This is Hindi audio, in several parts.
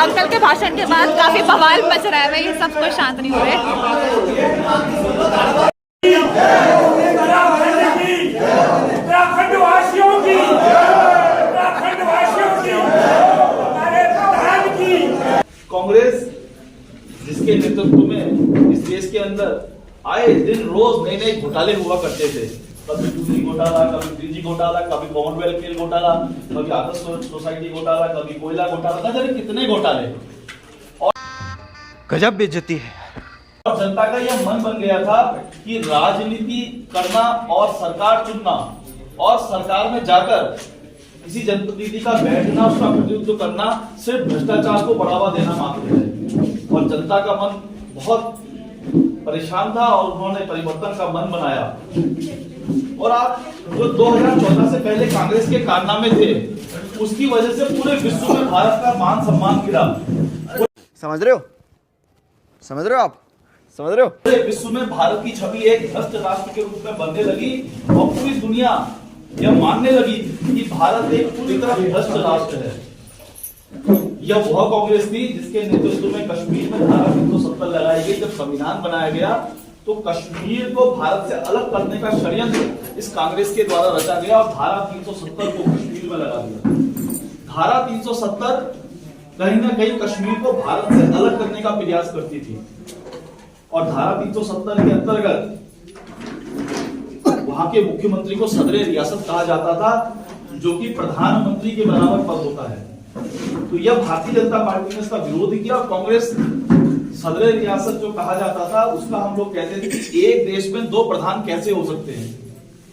अंकल के भाषण के बाद काफी बवाल मच रहा है भाई, सब कुछ शांत नहीं हो रहे। कांग्रेस जिसके नेतृत्व में इस देश के अंदर आए दिन रोज नए नए घोटाले हुआ करते थे, कभी टूटी घोटाला, कभी ब्रिज घोटाला, कभी कॉमनवेल्थ खेल घोटाला, कभी आदर्श सोसाइटी घोटाला, कभी कोयला घोटाला, न जाने कितने घोटाले। और गजब बेइज्जती है। और जनता का यह मन बन गया था कि राजनीति करना और सरकार चुनना और सरकार में जाकर किसी जनप्रतिनिधि का बैठना, उसका प्रतिनिधित्व करना सिर्फ भ्रष्टाचार को बढ़ावा देना मात्र है। और जनता का मन बहुत परेशान था और उन्होंने परिवर्तन का मन बनाया। और आप जो 2014 से पहले कांग्रेस के कारनामे थे, उसकी वजह से पूरे विश्व में भारत का मान सम्मान गिरा। समझ रहे हो? समझ रहे हो आप? समझ रहे हो? पूरे विश्व में भारत की छवि एक भ्रष्ट राष्ट्र के रूप में बनने लगी और पूरी दुनिया यह मानने लगी कि भारत एक पूरी तरह भ्रष्ट राष्ट्र है। यह वह कांग्रेस थी जिसके नेतृत्व में कश्मीर में धारा 370 लगाई गई। जब संविधान बनाया गया तो कश्मीर को भारत से अलग करने का षड्यंत्र इस कांग्रेस के द्वारा रचा गया और धारा 370 को कश्मीर में लगा दिया। धारा 370 कहीं ना कहीं कश्मीर को भारत से अलग करने का प्रयास करती थी और धारा 370 के अंतर्गत वहां के मुख्यमंत्री को सदर रियासत कहा जाता था, जो कि प्रधानमंत्री के बराबर पद होता है। तो यह भारतीय जनता पार्टी ने इसका विरोध किया और कांग्रेस सदर रियासत जो कहा जाता था उसका हम लोग कहते थे कि एक देश में दो प्रधान कैसे हो सकते हैं,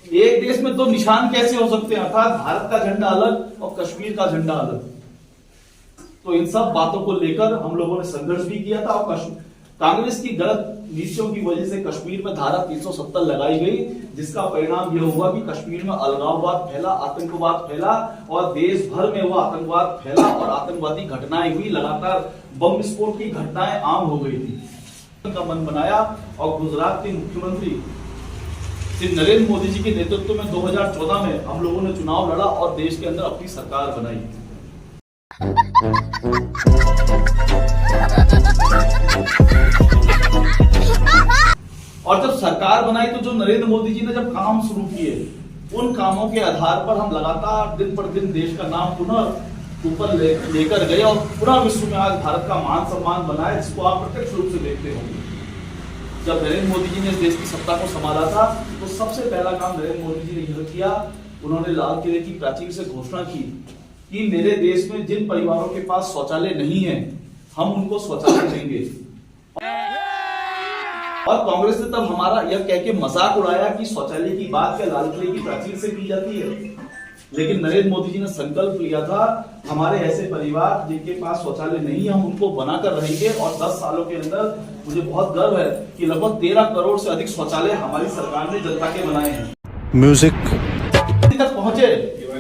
एक देश में दो निशान कैसे हो सकते हैं, अर्थात भारत का झंडा अलग और कश्मीर का झंडा अलग। तो इन सब बातों को लेकर हम लोगों ने संघर्ष भी किया था और कांग्रेस की गलत नीतियों की वजह से कश्मीर में धारा 370 लगाई गई, जिसका परिणाम यह हुआ कि कश्मीर में अलगाववाद फैला, आतंकवाद फैला और देश भर में वह आतंकवाद फैला और आतंकवादी घटनाएं हुई। लगातार बम विस्फोट की घटनाएं आम हो गई थी। का मन बनाया और गुजरात के मुख्यमंत्री श्री नरेंद्र मोदी जी के नेतृत्व में 2014 में हम लोगों ने चुनाव लड़ा और देश के अंदर अपनी सरकार बनाई। और जब सरकार बनाई तो जो नरेंद्र मोदी जी ने जब काम शुरू किए, उन कामों के आधार पर हम लगातार दिन पर दिन देश का नाम पुनः ऊपर लेकर गए और पूरा विश्व में आज भारत का मान सम्मान बना है, जिसको आप प्रत्यक्ष रूप से देखते होंगे। जब नरेंद्र मोदी जी ने देश की सत्ता को संभाला था तो सबसे पहला काम नरेंद्र मोदी जी ने यह किया, उन्होंने लाल किले की प्राचीर से घोषणा की कि मेरे देश में जिन परिवारों के पास शौचालय नहीं है, हम उनको शौचालय देंगे। और कांग्रेस ने तब हमारा यह कह के मजाक उड़ाया कि शौचालय की बात क्या लाल किले की प्राचीर से की जाती है। लेकिन नरेंद्र मोदी जी ने संकल्प लिया था, हमारे ऐसे परिवार जिनके पास शौचालय नहीं है, हम उनको बनाकर रहेंगे। और 10 सालों के अंदर मुझे बहुत गर्व है कि लगभग 13 करोड़ से अधिक शौचालय हमारी सरकार ने जनता के बनाए हैं। म्यूजिक तक पहुंचे,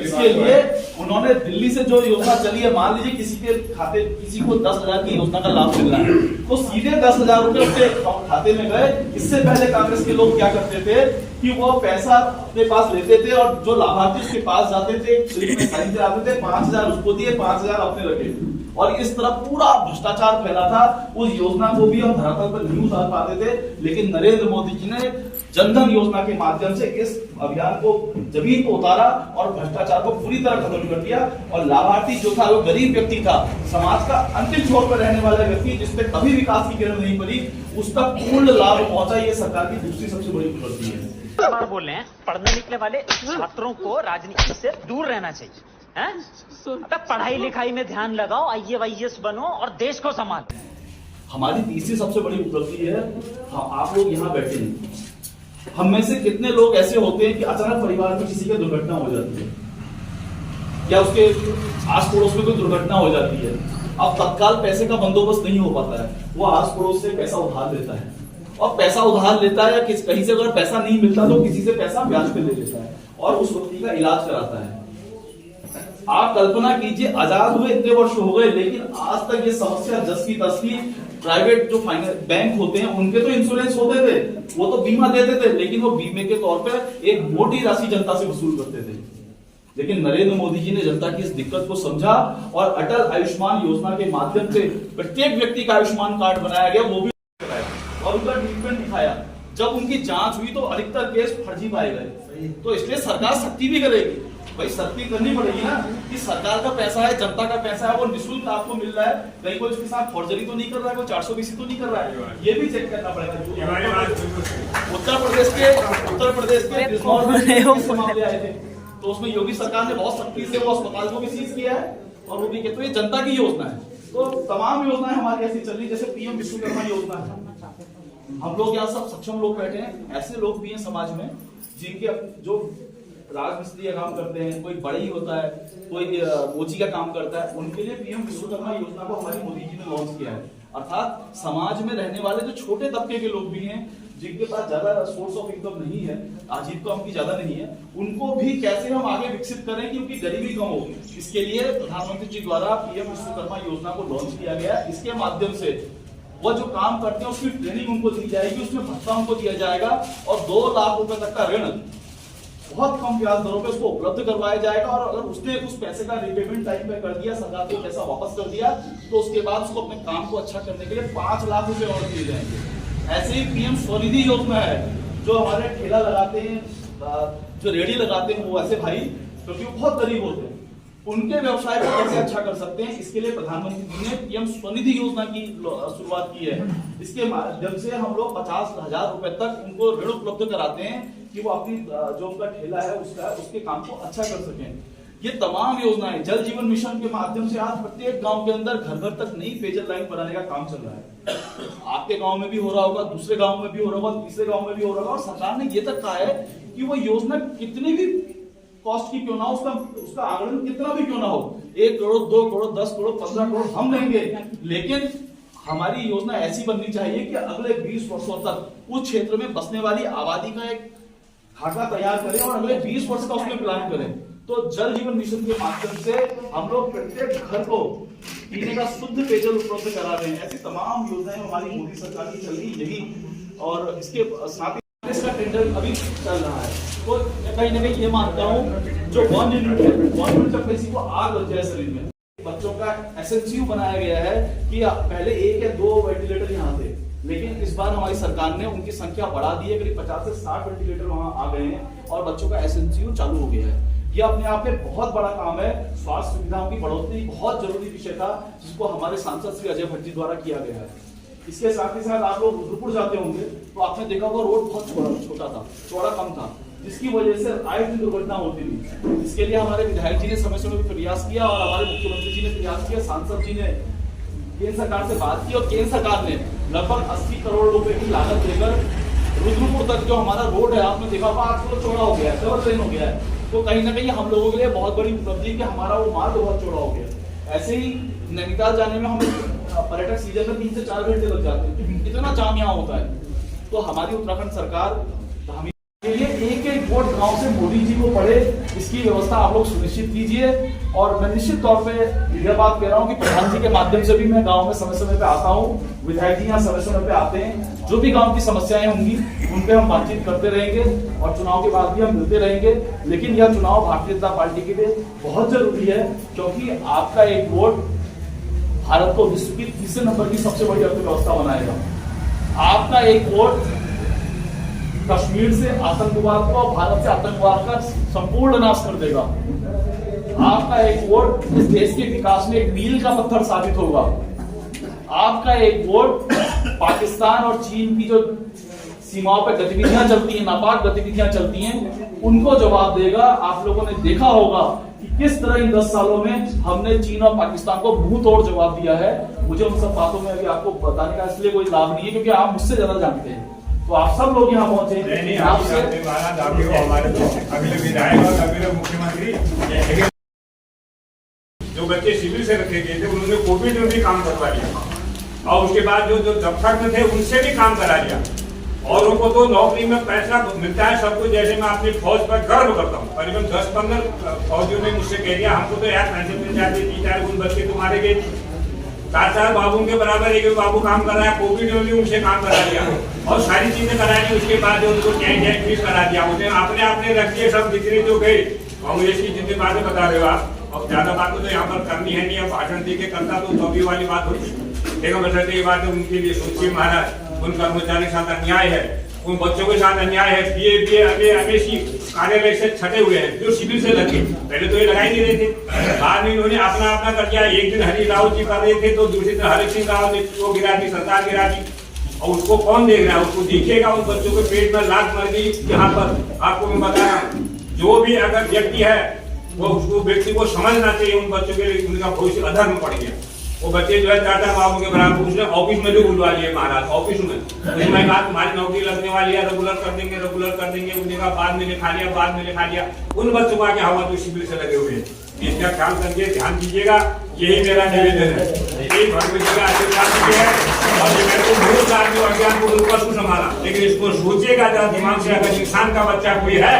इसके लिए उन्होंने दिल्ली से जो योजना चली है, मान लीजिए किसी के खाते, किसी को 10,000 की योजना का लाभ मिल रहा है तो सीधे 10,000 रुपए उसके खाते में गए। इससे पहले कांग्रेस के लोग क्या करते थे कि वो पैसा अपने पास लेते थे और जो लाभार्थी उसके पास जाते थे, साइन कराते थे, 5,000 उसको दिए, 5,000 अपने रखे और इस तरह पूरा भ्रष्टाचार फैला था। उस योजना को भी हम धरातल पर नहीं उतार पाते थे, लेकिन नरेंद्र मोदी जी ने जनधन योजना के माध्यम से इस अभियान को जमीन को उतारा और भ्रष्टाचार को पूरी तरह खत्म कर दिया। और लाभार्थी जो था वो गरीब व्यक्ति था, समाज का अंतिम छोर पर रहने वाला व्यक्ति, जिसपे कभी विकास की किरण नहीं पड़ी, उसका पूर्ण लाभ पहुंचा। ये सरकार की दूसरी सबसे बड़ी उपलब्धि है। बार बोल रहे हैं, पढ़ने निकले वाले छात्रों को राजनीति से दूर रहना चाहिए। पढ़ाई लिखाई में ध्यान लगाओ, IAS बनो और देश को संभालो। हमारी तीसरी सबसे बड़ी उपलब्धि है, आप लोग यहाँ बैठे हैं, हम में से कितने लोग ऐसे होते हैं कि अचानक परिवार में किसी की दुर्घटना हो जाती है या उसके आस पड़ोस में कोई दुर्घटना हो जाती है। अब तत्काल पैसे का बंदोबस्त नहीं हो पाता है, वो आस पड़ोस से पैसा उधार लेता है और पैसा उधार लेता है, कहीं से अगर पैसा नहीं मिलता तो किसी से पैसा ब्याज पे ले लेता है और उस व्यक्ति का इलाज कराता है। आप कल्पना कीजिए, आजाद हुए इतने वर्ष हो गए, लेकिन आज तक ये समस्या जस की तस की। प्राइवेट जो फाइनेंस बैंक होते हैं उनके तो इंश्योरेंस होते थे, वो तो बीमा देते थे, लेकिन वो बीमे के तौर पर एक मोटी राशि जनता से वसूल करते थे। लेकिन नरेंद्र मोदी जी ने जनता की इस दिक्कत को समझा और अटल आयुष्मान योजना के माध्यम से प्रत्येक व्यक्ति का आयुष्मान कार्ड बनाया गया, वो भी और उनका ट्रीटमेंट दिखाया। जब उनकी जांच हुई तो अधिकतर केस फर्जी पाए गए, तो इसलिए सरकार सख्ती भी करेगी। भाई सख्ती करनी पड़ेगी ना कि सरकार का पैसा है, जनता का पैसा है, वो निःशुल्क आपको मिल रहा है, कहीं कोई उसके साथ फॉर्जरी तो नहीं कर रहा है, कोई 420 तो नहीं कर रहा है, ये भी चेक करना पड़ेगा। उत्तर प्रदेश के बिजनौर में मामले आए थे, तो उसमें योगी सरकार ने बहुत सख्ती से वो अस्पताल को भी सीज किया है और वो भी कहते हैं जनता की योजना है। तो तमाम योजनाएं हमारी ऐसी चल रही, जैसे पीएम विश्वकर्मा योजना है। हम लोग यहाँ सब सक्षम लोग बैठे हैं, ऐसे लोग भी हैं समाज में जिनके जो राजमिस्त्री का काम करते हैं, कोई बढ़ई होता है, कोई मोची का काम करता है, उनके लिए पीएम विश्वकर्मा योजना को हमारी मोदी जी ने लॉन्च किया है। अर्थात समाज में रहने वाले जो छोटे तबके के लोग भी हैं, जिनके पास ज्यादा सोर्स ऑफ इनकम नहीं है, आजीविका उनकी ज्यादा नहीं है, उनको भी कैसे हम आगे विकसित करें कि उनकी गरीबी कम हो। इसके लिए प्रधानमंत्री जी द्वारा पीएम विश्वकर्मा योजना को लॉन्च किया गया। इसके माध्यम से वो जो काम करते हैं उसकी ट्रेनिंग उनको दी जाएगी, उसमें भत्ता उनको दिया जाएगा और 2 लाख रुपए तक का ऋण बहुत कम ब्याज दरों पे उसको उपलब्ध करवाया जाएगा। और अगर उसने उस पैसे का रिपेमेंट टाइम पे कर दिया, सरकार को पैसा वापस कर दिया, तो उसके बाद उसको अपने काम को अच्छा करने के लिए 5 लाख रुपए और दिए जाएंगे। ऐसे ही पीएम स्वनिधि योजना है, जो हमारे ठेला लगाते हैं, जो रेडी लगाते हैं, वो ऐसे भाई क्योंकि वो बहुत गरीब होते हैं, उनके व्यवसाय को कैसे अच्छा कर सकते हैं, इसके लिए प्रधानमंत्री जी ने पीएम स्वनिधि योजना की शुरुआत की है। इसके माध्यम से हम लोग 50,000 रुपए तक उनको ऋण उपलब्ध कराते हैं कि वो अपनी जो उनका ठेला है उसके काम को अच्छा कर सकें। ये तमाम योजनाएं, जल जीवन मिशन के माध्यम से आज प्रत्येक गांव के अंदर घर घर तक नई पेयजल लाइन बनाने का काम चल रहा है। आपके गांव में भी हो रहा होगा, दूसरे गांव में भी हो रहा होगा, तीसरे गांव में भी हो रहा होगा। और सरकार ने ये तक कहा है कि वो योजना कितनी भी कॉस्ट की क्यों ना हो, उसका आंकड़न कितना भी क्यों ना हो, 1 करोड़, 2 करोड़, 10 करोड़, 15 करोड़ हम लेंगे, लेकिन हमारी योजना ऐसी बननी चाहिए कि अगले 20 वर्षों तक उस क्षेत्र में बसने वाली आबादी का एक खाका तैयार करें और अगले 20 वर्ष का उसमें प्लान करें। तो जल जीवन मिशन के माध्यम से हम लोग प्रत्येक घर को पीने का शुद्ध पेयजल उपलब्ध करा रहे हैं। ऐसी तमाम योजनाएं हमारी मोदी सरकार की चल रही यही, और इसके साथ ही इसका टेंडर अभी चल रहा है। तो कहीं ना कहीं ये मानता हूँ जो 1 यूनिट जब किसी को आग लग जाए शरीर में, बच्चों का एसएनसीयू बनाया गया है कि पहले 1 या 2 वेंटिलेटर यहाँ थे, लेकिन इस बार हमारी सरकार ने उनकी संख्या बढ़ा दी है, करीब 50 से 60 वेंटिलेटर वहां आ गए हैं और बच्चों का एसएनसीयू चालू हो गया है। ये अपने आप में बहुत बड़ा काम है। स्वास्थ्य सुविधाओं की बढ़ोतरी बहुत जरूरी विषय था, जिसको हमारे सांसद श्री अजय भट्ट जी द्वारा किया गया है। इसके साथ ही साथ आप लोग रुद्रपुर जाते होंगे तो आपने देखा होगा रोड बहुत छोटा था, चौड़ा कम था, जिसकी वजह से आए दिन दुर्घटना होती थी। इसके लिए हमारे विधायक जी ने समय समय पर प्रयास किया और हमारे मुख्यमंत्री जी ने प्रयास किया, सांसद जी ने केंद्र सरकार से बात की और केंद्र सरकार ने लगभग 80 करोड़ रुपए की लागत देकर रुद्रपुर तक जो हमारा रोड है, आपने देखा होगा आज तो चौड़ा हो गया है, डबल लेन हो गया है। तो कहीं ना कहीं हम लोगों के लिए बहुत बड़ी उपलब्धि कि हमारा वो मार्ग बहुत चौड़ा हो गया। ऐसे ही नैनीताल जाने में हमें पर्यटक सीजन में 3 से 4 घंटे लग जाते हैं, इतना जाम यहाँ होता है। तो हमारी उत्तराखंड सरकार ये एक वोट गांव से मोदी जी को पड़े, इसकी व्यवस्था आप लोग सुनिश्चित कीजिए। और मैं निश्चित तौर पे यह बात कह रहा हूँ कि प्रधान जी के माध्यम से भी मैं गांव में समय समय पे आता हूँ, विधायक जी यहाँ समय समय पे आते हैं, जो भी गांव की समस्याएं होंगी उन पे हम बातचीत करते रहेंगे और चुनाव के बाद भी हम मिलते रहेंगे। लेकिन यह चुनाव भारतीय जनता पार्टी के लिए बहुत जरूरी है, क्योंकि आपका एक वोट भारत को विश्व की 3 नंबर की सबसे बड़ी अर्थव्यवस्था बनाएगा। आपका एक वोट कश्मीर से आतंकवाद को, भारत से आतंकवाद का संपूर्ण नाश कर देगा। आपका एक वोट इस देश के विकास में एक मील का पत्थर साबित होगा। आपका एक वोट पाकिस्तान और चीन की जो सीमाओं पर गतिविधियां चलती हैं, नापाक गतिविधियां चलती हैं, उनको जवाब देगा। आप लोगों ने देखा होगा कि किस तरह इन 10 सालों में हमने चीन और पाकिस्तान को मुंह तोड़ जवाब दिया है। मुझे उन सब बातों में अभी आपको बताने का इसलिए कोई लाभ नहीं है, क्योंकि आप मुझसे ज्यादा जानते हैं। तो आप सब लोग यहाँ पहुंचे, आपसे अगले विधायक और अगले मुख्यमंत्री जो बच्चे शिविर से रखे गए थे उन्होंने कोविड में भी काम करवा लिया और उसके बाद जो दफ्तर में थे उनसे भी काम करा लिया। और उनको तो नौकरी में पैसा मिलता है सब कुछ। जैसे मैं अपनी फौज पर गर्व करता हूँ, करीबन 10-15 फौजियों ने मुझसे कह दिया हमको तो यार पैसे मिल जाते, 3-4 गुण बच्चे तुम्हारे गए 4-4 बाबू के बराबर एक बाबू काम कर रहा है, कोविड में भी उनसे काम करा लिया और सारी चीजें करा दी। उसके बाद उनको टैंक फीस करा दिया, उन्हें अपने रख दिए सब डिग्री जो गए कांग्रेस की जितनी बातें बता रहे हो आप, और ज्यादा बात तो यहाँ पर करनी है नहीं, अब भाषण दे के करता तो अभी वाली बात होती। लेकिन बस ये बात है, उनके लिए सोचिए महाराज, उन कर्मचारी के साथ अन्याय है, उन बच्चों के साथ अन्याय है। बीए कार्यालय से छटे हुए हैं जो सिविल से लगे, पहले तो ये लगा ही नहीं रहे थे, बाद में इन्होंने अपना अपना कर दिया। एक दिन हरि राव जी कर रहे थे तो दूसरे दिन हरि सिंह राव ने वो गिरा दी, सरकार गिरा दी। और उसको कौन देख रहा है? उसको दिखेगा उन बच्चों के पेट में लात मर गई। यहाँ पर आपको मैं बता रहा हूँ, जो भी अगर व्यक्ति है वो उसको व्यक्ति को समझना चाहिए, उन बच्चों के लिए उनका भविष्य अधर्म पड़ गया। वो बच्चे जो है टाटा बाबू के बराबर, उसने ऑफिस में भी बुलवा लिए महाराज, ऑफिस में उसमें कहा तुम्हारी नौकरी लगने वाली है, रेगुलर कर देंगे, रेगुलर कर देंगे। उन्होंने कहा बाद में लिखा लिया, बाद में लिखा लिया। उन बच्चों का क्या हुआ तो शिविर से लगे हुए हैं। इसका ख्याल करके ध्यान दीजिएगा, यही मेरा निवेदन है। यही भगवती का आशीर्वाद है। और ये मेरे को बहुत सारे अज्ञान को बिल्कुल संभाला, लेकिन इसको सोचेगा जरा दिमाग से, अगर इंसान का बच्चा कोई है,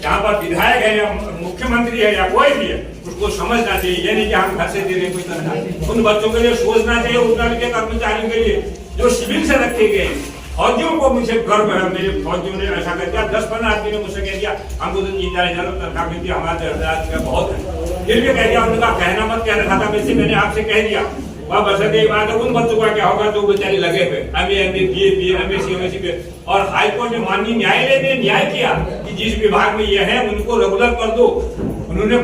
यहाँ पर विधायक है या मुख्यमंत्री है या कोई भी है, उसको समझना चाहिए। ये नहीं कि हम घर से दे रहे कोई तरह, उन बच्चों के लिए सोचना चाहिए, उन के कर्मचारियों के लिए जो सिविल से रखे गए। फौजियों को मुझे गर्व है, मेरे फौजियों ने ऐसा कर दिया। 10-15 आदमी ने मुझसे कह दिया हमको तो 3,000 तनख्वाह मिलती है, हमारा 10,000 का बहुत है, फिर भी कह दिया। उनका कहना मत कह रखा था, वैसे मैंने आपसे कह दिया। वह बसते बात है, उन बच्चों का क्या होगा जो बेचारे लगे हुए MA BA MSc पे। और हाईकोर्ट ने माननीय न्यायालय ने न्याय किया कि जिस विभाग में ये है उनको रेगुलर कर दो। उन्होंने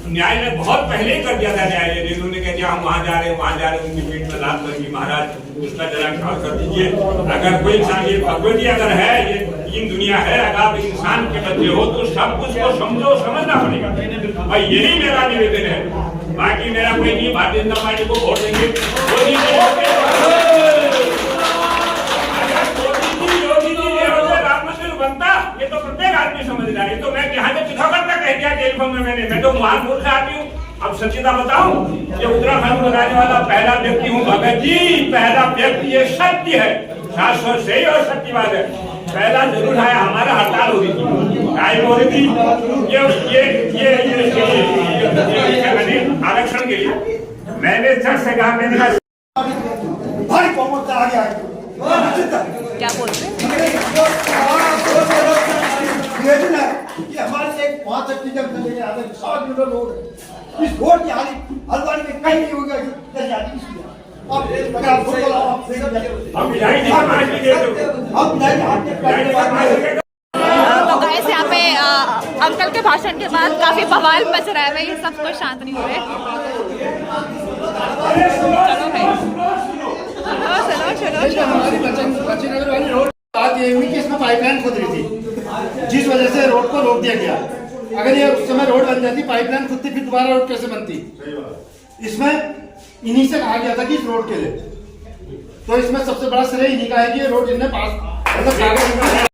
न्यायालय बहुत पहले ही कर दिया था न्यायालय ने। उन्होंने कह दिया हम वहाँ जा रहे हैं, वहाँ जा रहे हैं, उनकी पेट में लात लगी। महाराज उसका जरा ख्याल कर दीजिए। अगर कोई इंसान, ये भगवती अगर है, ये तीन दुनिया है, अगर आप इंसान के बच्चे हो तो सब कुछ को समझो, समझना पड़ेगा भाई। यही मेरा निवेदन है। बाकी मेरा कोई नहीं, भारतीय जनता पार्टी को वोट देंगे। योगी जी राम मंदिर बनता, ये तो प्रत्येक आदमी समझ रहा है। तो मैं यहाँ से चिथौगढ़ तक कह दिया जेल में मैं तो महान मूर्ख आदमी हूँ। अब सच्चिता बताऊं, ये उत्तराखंड बनाने वाला पहला व्यक्ति हूँ भगत जी, पहला व्यक्ति। ये सत्य है, शाश्वत सही और सत्यवाद है। पहला जरूर आया, हमारा हड़ताल हो रही थी, टाइम हो रही थी ये आरक्षण के लिए। मैंने सच से कहा, मैंने कहा भारी बहुमत से आगे आए। क्या बोलते हैं? निवेदन है कि हमारे एक 5 सेक्टर के आगे 100 किलोमीटर रोड है। इस रोड की हालत हल्द्वानी में कहीं नहीं होगा। तो गाइस यहाँ पे अंकल के भाषण के बाद काफी बवाल मच रहा है, ये सब कोई शांत नहीं हो रहे। चलो हमारी बच्चनगर वाली रोड बात ये हुई कि इसमें पाइपलाइन खुद रही थी, जिस वजह से रोड को रोक दिया गया। अगर ये उस समय रोड बन जाती, पाइपलाइन खुद थी, फिर दोबारा रोड कैसे बनती? इसमें इन्हीं से कहा गया था कि इस रोड के लिए, तो इसमें सबसे बड़ा श्रेय इन्हीं का है कि ये रोड जिनने पास मतलब